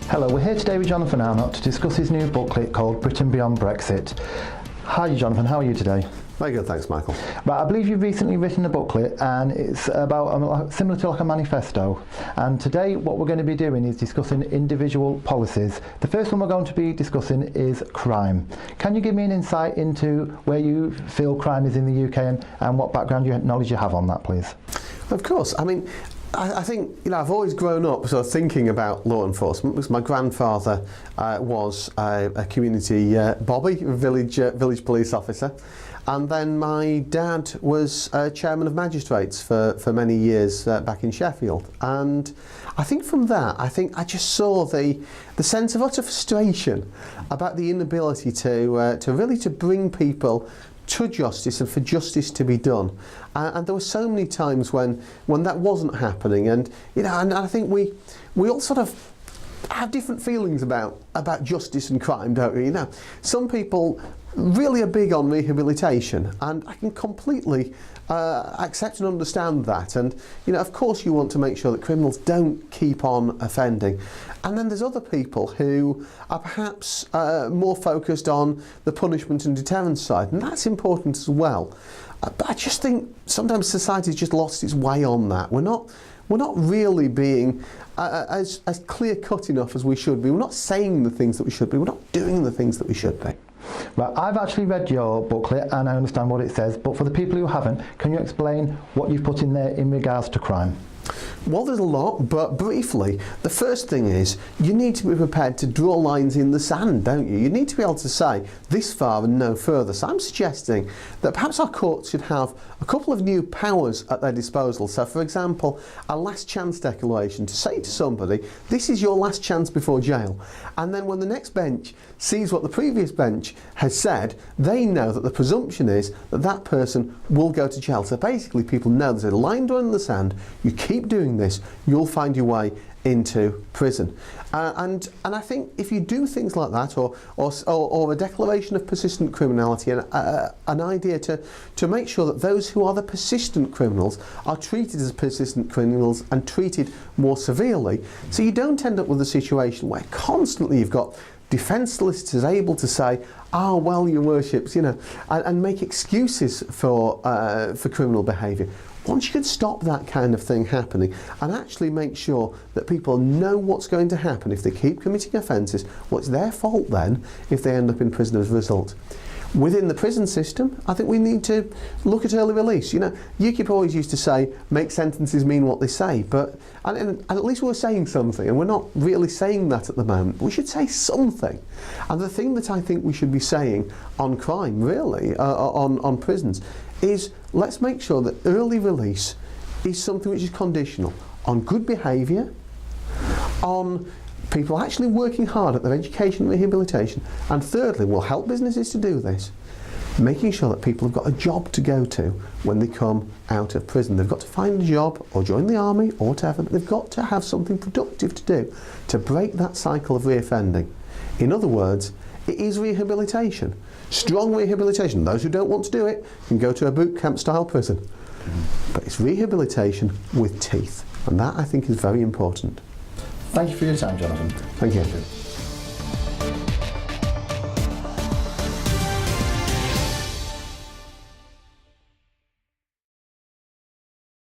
Hello, we're here today with Jonathan Arnott to discuss his new booklet called Britain Beyond Brexit. Hi Jonathan, how are you today? Very good, thanks Michael. Right, I believe you've recently written a booklet and it's about similar to like a manifesto, and today what we're going to be doing is discussing individual policies. The first one we're going to be discussing is crime. Can you give me an insight into where you feel crime is in the UK and what background knowledge you have on that, please? Of course, I think, I've always grown up sort of thinking about law enforcement because my grandfather was a community bobby, a village police officer, and then my dad was chairman of magistrates for many years back in Sheffield. And I think from that, I just saw the sense of utter frustration about the inability to really bring people to justice and for justice to be done, and there were so many times when that wasn't happening, and and I think we all sort of have different feelings about justice and crime, don't we? Some people really are big on rehabilitation, and I can completely accept and understand that, and of course you want to make sure that criminals don't keep on offending. And then there's other people who are perhaps more focused on the punishment and deterrence side, and that's important as well. But I just think sometimes society's just lost its way on that. We're not really being as clear-cut enough as we should be. We're not saying the things that we should be. We're not doing the things that we should be. Right, I've actually read your booklet and I understand what it says, but for the people who haven't, can you explain what you've put in there in regards to crime? Well, there's a lot, but briefly, the first thing is you need to be prepared to draw lines in the sand, don't you? You need to be able to say this far and no further. So I'm suggesting that perhaps our courts should have a couple of new powers at their disposal. So, for example, a last chance declaration to say to somebody, this is your last chance before jail. And then when the next bench sees what the previous bench has said, they know that the presumption is that that person will go to jail. So basically people know there's a line drawn in the sand, you keep doing this, you'll find your way into prison. And I think if you do things like that, or a declaration of persistent criminality, and an idea to make sure that those who are the persistent criminals are treated as persistent criminals and treated more severely, so you don't end up with a situation where constantly you've got defence solicitors able to say, well, your worships, and make excuses for criminal behaviour. Once you can stop that kind of thing happening and actually make sure that people know what's going to happen if they keep committing offences, what's their fault then if they end up in prison as a result. Within the prison system, I think we need to look at early release. UKIP always used to say, make sentences mean what they say, and at least we're saying something, and we're not really saying that at the moment. We should say something. And the thing that I think we should be saying on crime, really, on prisons, is let's make sure that early release is something which is conditional on good behaviour, on people actually working hard at their education and rehabilitation, and thirdly, we'll help businesses to do this, making sure that people have got a job to go to when they come out of prison. They've got to find a job or join the army or whatever, but they've got to have something productive to do to break that cycle of reoffending. In other words, it is rehabilitation. Strong rehabilitation. Those who don't want to do it can go to a boot camp style prison. But it's rehabilitation with teeth, and that I think is very important. Thank you for your time, Jonathan. Thank you.